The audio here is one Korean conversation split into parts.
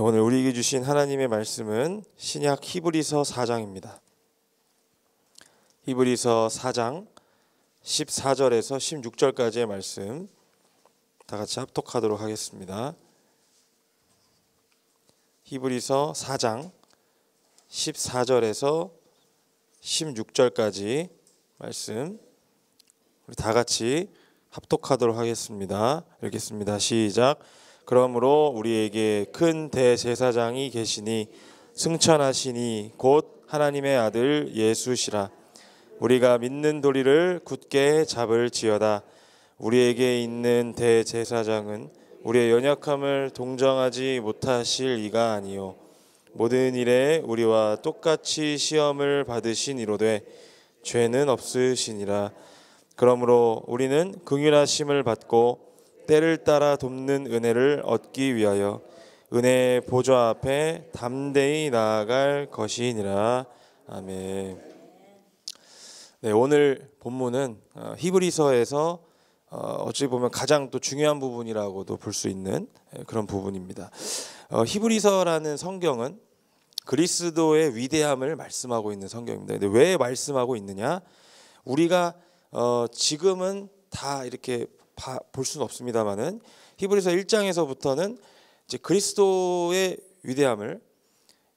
오늘 우리에게 주신 하나님의 말씀은 신약 히브리서 4장입니다. 히브리서 4장 14절에서 16절까지의 말씀 다 같이 합독하도록 하겠습니다. 히브리서 4장 14절에서 16절까지 말씀 우리 다 같이 합독하도록 하겠습니다. 읽겠습니다. 시작. 그러므로 우리에게 큰 대제사장이 계시니 승천하시니 곧 하나님의 아들 예수시라. 우리가 믿는 도리를 굳게 잡을지어다. 우리에게 있는 대제사장은 우리의 연약함을 동정하지 못하실 이가 아니요 모든 일에 우리와 똑같이 시험을 받으신 이로되 죄는 없으시니라. 그러므로 우리는 긍휼하심을 받고 때를 따라 돕는 은혜를 얻기 위하여 은혜의 보좌 앞에 담대히 나아갈 것이니라. 아멘. 네, 오늘 본문은 히브리서에서 어찌 보면 가장 또 중요한 부분이라고도 볼 수 있는 그런 부분입니다. 히브리서라는 성경은 그리스도의 위대함을 말씀하고 있는 성경입니다. 근데 왜 말씀하고 있느냐? 우리가 지금은 다 이렇게 볼 수는 없습니다만은 히브리서 1장에서부터는 이제 그리스도의 위대함을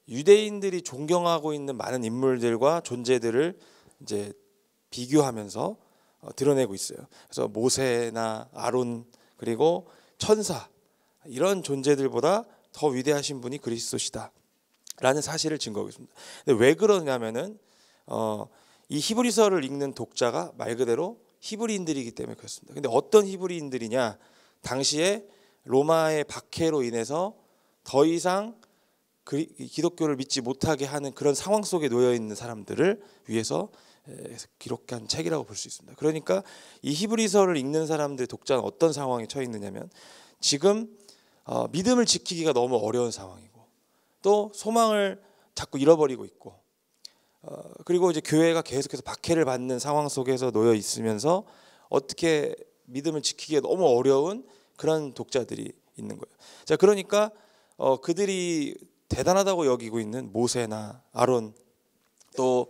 유대인들이 존경하고 있는 많은 인물들과 존재들을 이제 비교하면서 드러내고 있어요. 그래서 모세나 아론 그리고 천사 이런 존재들보다 더 위대하신 분이 그리스도시다라는 사실을 증거하고 있습니다. 근데 왜 그러냐면은 이 히브리서를 읽는 독자가 말 그대로 히브리인들이기 때문에 그렇습니다. 근데 어떤 히브리인들이냐? 당시에 로마의 박해로 인해서 더 이상 기독교를 믿지 못하게 하는 그런 상황 속에 놓여 있는 사람들을 위해서 기록한 책이라고 볼 수 있습니다. 그러니까 이 히브리서를 읽는 사람들 독자는 어떤 상황에 처해 있느냐면 지금 믿음을 지키기가 너무 어려운 상황이고 또 소망을 자꾸 잃어버리고 있고 그리고 이제 교회가 계속해서 박해를 받는 상황 속에서 놓여 있으면서 어떻게 믿음을 지키기가 너무 어려운 그런 독자들이 있는 거예요. 자, 그러니까 그들이 대단하다고 여기고 있는 모세나 아론 또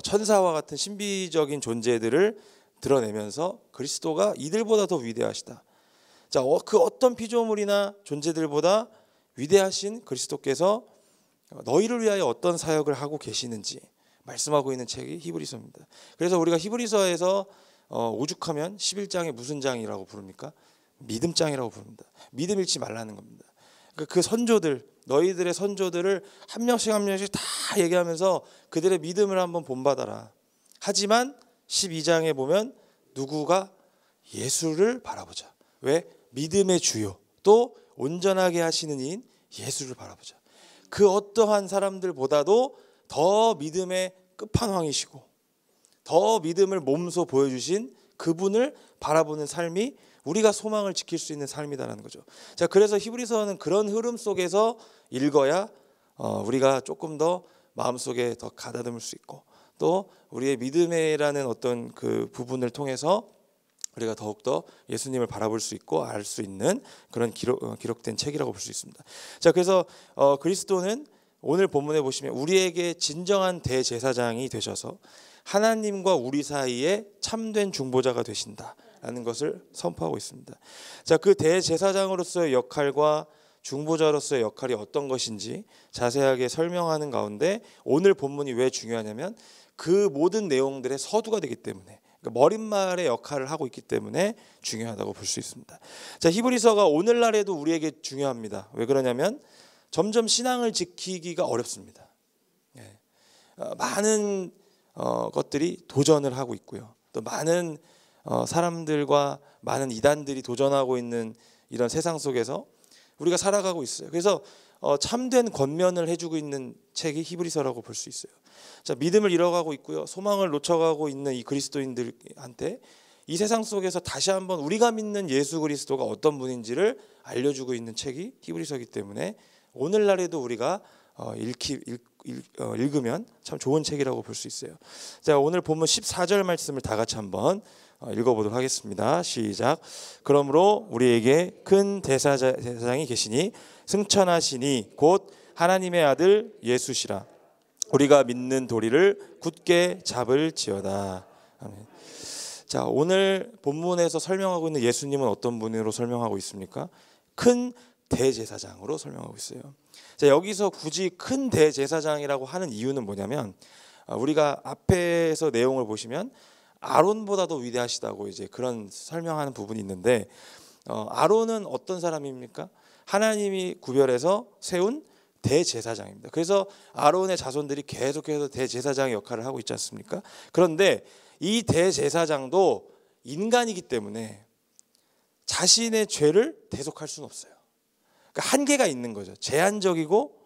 천사와 같은 신비적인 존재들을 드러내면서 그리스도가 이들보다 더 위대하시다. 자, 그 어떤 피조물이나 존재들보다 위대하신 그리스도께서 너희를 위하여 어떤 사역을 하고 계시는지 말씀하고 있는 책이 히브리서입니다. 그래서 우리가 히브리서에서 오죽하면 11장에 무슨 장이라고 부릅니까? 믿음장이라고 부릅니다. 믿음 잃지 말라는 겁니다. 그 선조들, 너희들의 선조들을 한 명씩 한 명씩 다 얘기하면서 그들의 믿음을 한번 본받아라. 하지만 12장에 보면 누구가 예수를 바라보자. 왜? 믿음의 주요 또 온전하게 하시는 이인 예수를 바라보자. 그 어떠한 사람들보다도 더 믿음의 끝판왕이시고 더 믿음을 몸소 보여주신 그분을 바라보는 삶이 우리가 소망을 지킬 수 있는 삶이다라는 거죠. 자, 그래서 히브리서는 그런 흐름 속에서 읽어야 우리가 조금 더 마음속에 더 가다듬을 수 있고 또 우리의 믿음이라는 어떤 그 부분을 통해서 우리가 더욱더 예수님을 바라볼 수 있고 알 수 있는 그런 기록된 책이라고 볼 수 있습니다. 자, 그래서 그리스도는 오늘 본문에 보시면 우리에게 진정한 대제사장이 되셔서 하나님과 우리 사이에 참된 중보자가 되신다라는 것을 선포하고 있습니다. 자, 그 대제사장으로서의 역할과 중보자로서의 역할이 어떤 것인지 자세하게 설명하는 가운데 오늘 본문이 왜 중요하냐면 그 모든 내용들의 서두가 되기 때문에 그러니까 머릿말의 역할을 하고 있기 때문에 중요하다고 볼 수 있습니다. 자, 히브리서가 오늘날에도 우리에게 중요합니다. 왜 그러냐면 점점 신앙을 지키기가 어렵습니다. 많은 것들이 도전을 하고 있고요. 또 많은 사람들과 많은 이단들이 도전하고 있는 이런 세상 속에서 우리가 살아가고 있어요. 그래서 참된 권면을 해주고 있는 책이 히브리서라고 볼 수 있어요. 자, 믿음을 잃어가고 있고요. 소망을 놓쳐가고 있는 이 그리스도인들한테 이 세상 속에서 다시 한번 우리가 믿는 예수 그리스도가 어떤 분인지를 알려주고 있는 책이 히브리서이기 때문에 오늘날에도 우리가 읽으면 참 좋은 책이라고 볼 수 있어요. 자, 오늘 본문 14절 말씀을 다 같이 한번 읽어보도록 하겠습니다. 시작. 그러므로 우리에게 큰 대제사장이 계시니 승천하시니 곧 하나님의 아들 예수시라. 우리가 믿는 도리를 굳게 잡을지어다. 아멘. 자, 오늘 본문에서 설명하고 있는 예수님은 어떤 분으로 설명하고 있습니까? 큰 대제사장으로 설명하고 있어요. 자, 여기서 굳이 큰 대제사장이라고 하는 이유는 뭐냐면, 우리가 앞에서 내용을 보시면 아론보다도 위대하시다고 이제 그런 설명하는 부분이 있는데, 아론은 어떤 사람입니까? 하나님이 구별해서 세운 대제사장입니다. 그래서 아론의 자손들이 계속해서 대제사장의 역할을 하고 있지 않습니까? 그런데 이 대제사장도 인간이기 때문에 자신의 죄를 대속할 수는 없어요. 그러니까 한계가 있는 거죠. 제한적이고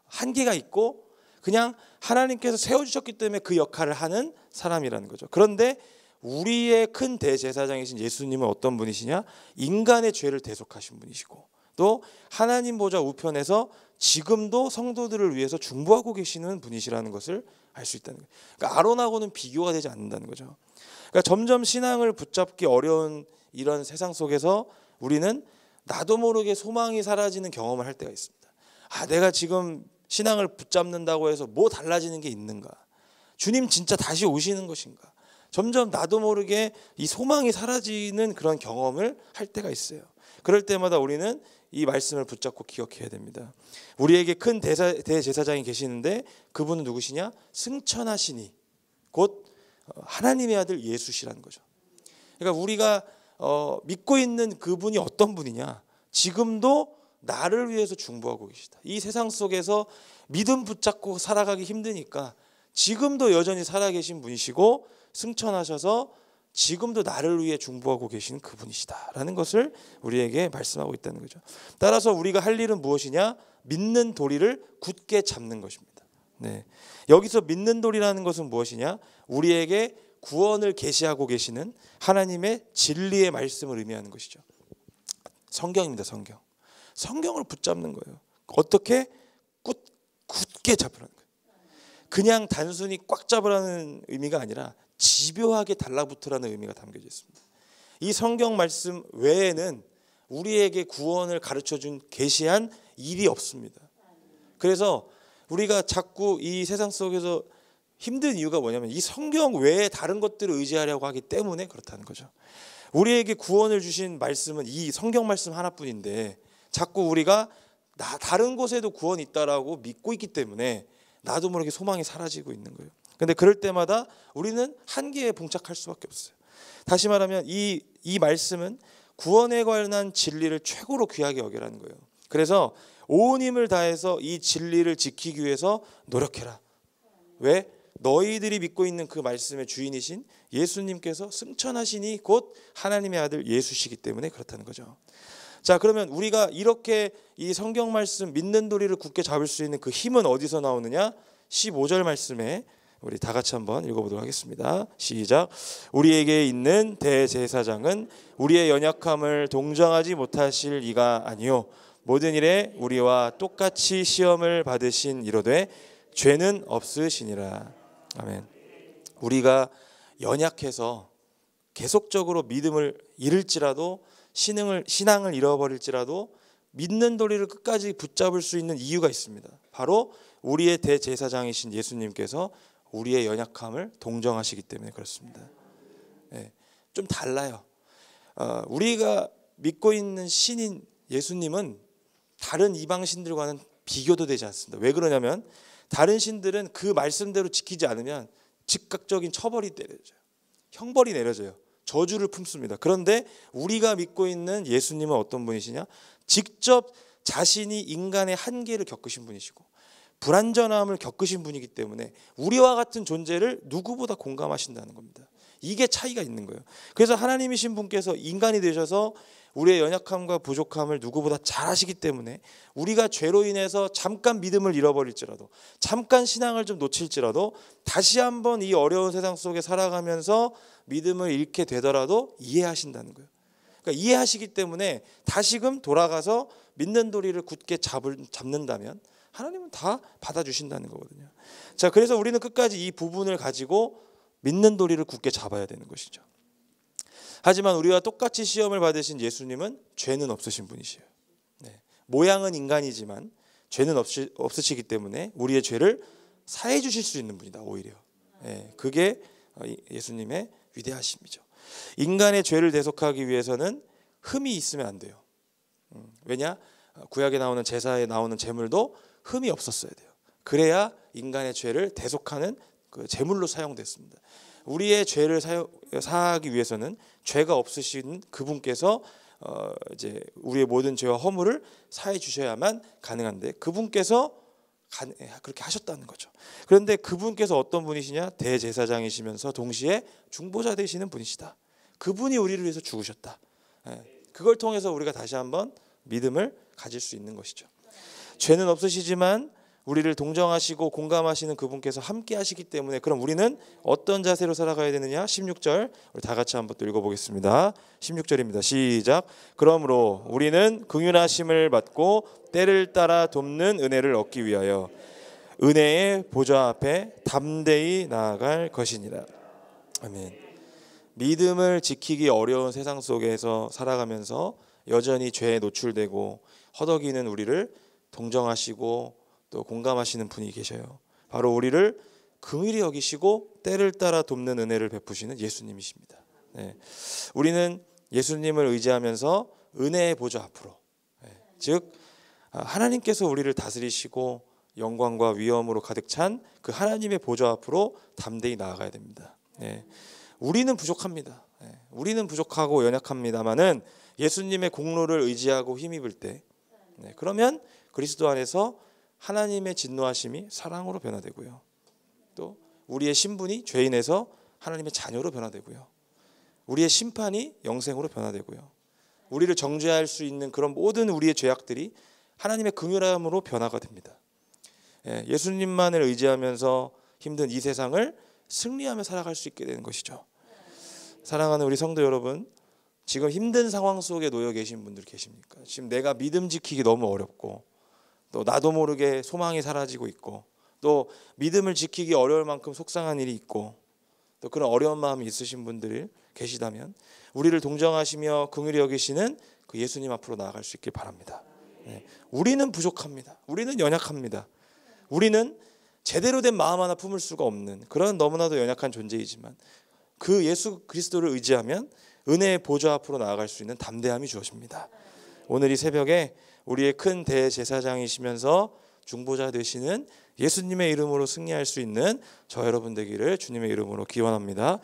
한계가 있고 그냥 하나님께서 세워주셨기 때문에 그 역할을 하는 사람이라는 거죠. 그런데 우리의 큰 대제사장이신 예수님은 어떤 분이시냐? 인간의 죄를 대속하신 분이시고 또 하나님 보좌 우편에서 지금도 성도들을 위해서 중보하고 계시는 분이시라는 것을 알 수 있다는 거예요. 그러니까 아론하고는 비교가 되지 않는다는 거죠. 그러니까 점점 신앙을 붙잡기 어려운 이런 세상 속에서 우리는 나도 모르게 소망이 사라지는 경험을 할 때가 있습니다. 내가 지금 신앙을 붙잡는다고 해서 뭐 달라지는 게 있는가? 주님 진짜 다시 오시는 것인가? 점점 나도 모르게 이 소망이 사라지는 그런 경험을 할 때가 있어요. 그럴 때마다 우리는 이 말씀을 붙잡고 기억해야 됩니다. 우리에게 큰 대제사장이 계시는데 그분은 누구시냐? 승천하시니 곧 하나님의 아들 예수시라는 거죠. 그러니까 우리가 믿고 있는 그분이 어떤 분이냐? 지금도 나를 위해서 중보하고 계시다. 이 세상 속에서 믿음 붙잡고 살아가기 힘드니까 지금도 여전히 살아계신 분이시고 승천하셔서 지금도 나를 위해 중보하고 계시는 그분이시다라는 것을 우리에게 말씀하고 있다는 거죠. 따라서 우리가 할 일은 무엇이냐? 믿는 도리를 굳게 잡는 것입니다. 네. 여기서 믿는 도리라는 것은 무엇이냐? 우리에게 구원을 계시하고 계시는 하나님의 진리의 말씀을 의미하는 것이죠. 성경입니다. 성경. 성경을 붙잡는 거예요. 어떻게? 굳게 잡으라는 거예요. 그냥 단순히 꽉 잡으라는 의미가 아니라 집요하게 달라붙으라는 의미가 담겨져 있습니다. 이 성경 말씀 외에는 우리에게 구원을 가르쳐준 계시한 일이 없습니다. 그래서 우리가 자꾸 이 세상 속에서 힘든 이유가 뭐냐면 이 성경 외에 다른 것들을 의지하려고 하기 때문에 그렇다는 거죠. 우리에게 구원을 주신 말씀은 이 성경 말씀 하나뿐인데 자꾸 우리가 다른 곳에도 구원이 있다라고 믿고 있기 때문에 나도 모르게 소망이 사라지고 있는 거예요. 그런데 그럴 때마다 우리는 한계에 봉착할 수밖에 없어요. 다시 말하면 이 말씀은 구원에 관한 진리를 최고로 귀하게 여기라는 거예요. 그래서 온 힘을 다해서 이 진리를 지키기 위해서 노력해라. 왜? 너희들이 믿고 있는 그 말씀의 주인이신 예수님께서 승천하시니 곧 하나님의 아들 예수시기 때문에 그렇다는 거죠. 자, 그러면 우리가 이렇게 이 성경 말씀 믿는 도리를 굳게 잡을 수 있는 그 힘은 어디서 나오느냐? 15절 말씀에 우리 다 같이 한번 읽어보도록 하겠습니다. 시작. 우리에게 있는 대제사장은 우리의 연약함을 동정하지 못하실 이가 아니요 모든 일에 우리와 똑같이 시험을 받으신 이로되 죄는 없으시니라. 아멘. 우리가 연약해서 계속적으로 믿음을 잃을지라도 신앙을 잃어버릴지라도 믿는 도리를 끝까지 붙잡을 수 있는 이유가 있습니다. 바로 우리의 대제사장이신 예수님께서 우리의 연약함을 동정하시기 때문에 그렇습니다. 네, 좀 달라요. 우리가 믿고 있는 신인 예수님은 다른 이방 신들과는 비교도 되지 않습니다. 왜 그러냐면 다른 신들은 그 말씀대로 지키지 않으면 즉각적인 처벌이 내려져요. 형벌이 내려져요. 저주를 품습니다. 그런데 우리가 믿고 있는 예수님은 어떤 분이시냐? 직접 자신이 인간의 한계를 겪으신 분이시고 불완전함을 겪으신 분이기 때문에 우리와 같은 존재를 누구보다 공감하신다는 겁니다. 이게 차이가 있는 거예요. 그래서 하나님이신 분께서 인간이 되셔서 우리의 연약함과 부족함을 누구보다 잘 아시기 때문에 우리가 죄로 인해서 잠깐 믿음을 잃어버릴지라도 잠깐 신앙을 좀 놓칠지라도 다시 한번 이 어려운 세상 속에 살아가면서 믿음을 잃게 되더라도 이해하신다는 거예요. 그러니까 이해하시기 때문에 다시금 돌아가서 믿는 도리를 굳게 잡는다면 하나님은 다 받아주신다는 거거든요. 자, 그래서 우리는 끝까지 이 부분을 가지고 믿는 도리를 굳게 잡아야 되는 것이죠. 하지만 우리와 똑같이 시험을 받으신 예수님은 죄는 없으신 분이시에요. 모양은 인간이지만 죄는 없으시기 때문에 우리의 죄를 사해 주실 수 있는 분이다. 오히려 그게 예수님의 위대하심이죠. 인간의 죄를 대속하기 위해서는 흠이 있으면 안 돼요. 왜냐? 구약에 나오는 제사에 나오는 제물도 흠이 없었어야 돼요. 그래야 인간의 죄를 대속하는 그 제물로 사용됐습니다. 우리의 죄를 사하기 위해서는 죄가 없으신 그분께서 이제 우리의 모든 죄와 허물을 사해 주셔야만 가능한데 그분께서 그렇게 하셨다는 거죠. 그런데 그분께서 어떤 분이시냐? 대제사장이시면서 동시에 중보자 되시는 분이시다. 그분이 우리를 위해서 죽으셨다. 그걸 통해서 우리가 다시 한번 믿음을 가질 수 있는 것이죠. 죄는 없으시지만 우리를 동정하시고 공감하시는 그분께서 함께 하시기 때문에 그럼 우리는 어떤 자세로 살아가야 되느냐? 16절 우리 다 같이 한번 또 읽어보겠습니다. 16절입니다. 시작. 그러므로 우리는 긍휼하심을 받고 때를 따라 돕는 은혜를 얻기 위하여 은혜의 보좌 앞에 담대히 나아갈 것이니라. 아멘. 믿음을 지키기 어려운 세상 속에서 살아가면서 여전히 죄에 노출되고 허덕이는 우리를 동정하시고 또 공감하시는 분이 계셔요. 바로 우리를 긍휼히 여기시고 때를 따라 돕는 은혜를 베푸시는 예수님이십니다. 우리는 예수님을 의지하면서 은혜의 보좌 앞으로, 즉 하나님께서 우리를 다스리시고 영광과 위엄으로 가득 찬 그 하나님의 보좌 앞으로 담대히 나아가야 됩니다. 우리는 부족합니다. 우리는 부족하고 연약합니다마는 예수님의 공로를 의지하고 힘입을 때, 그러면 그리스도 안에서 하나님의 진노하심이 사랑으로 변화되고요. 또 우리의 신분이 죄인에서 하나님의 자녀로 변화되고요. 우리의 심판이 영생으로 변화되고요. 우리를 정죄할 수 있는 그런 모든 우리의 죄악들이 하나님의 긍휼함으로 변화가 됩니다. 예수님만을 의지하면서 힘든 이 세상을 승리하며 살아갈 수 있게 되는 것이죠. 사랑하는 우리 성도 여러분, 지금 힘든 상황 속에 놓여 계신 분들 계십니까? 지금 내가 믿음 지키기 너무 어렵고 또 나도 모르게 소망이 사라지고 있고 또 믿음을 지키기 어려울 만큼 속상한 일이 있고 또 그런 어려운 마음이 있으신 분들이 계시다면 우리를 동정하시며 긍휼히 여기시는 그 예수님 앞으로 나아갈 수 있길 바랍니다. 우리는 부족합니다. 우리는 연약합니다. 우리는 제대로 된 마음 하나 품을 수가 없는 그런 너무나도 연약한 존재이지만 그 예수 그리스도를 의지하면 은혜의 보좌 앞으로 나아갈 수 있는 담대함이 주어집니다. 오늘 이 새벽에 우리의 큰 대제사장이시면서 중보자 되시는 예수님의 이름으로 승리할 수 있는 저 여러분 되기를 주님의 이름으로 기원합니다.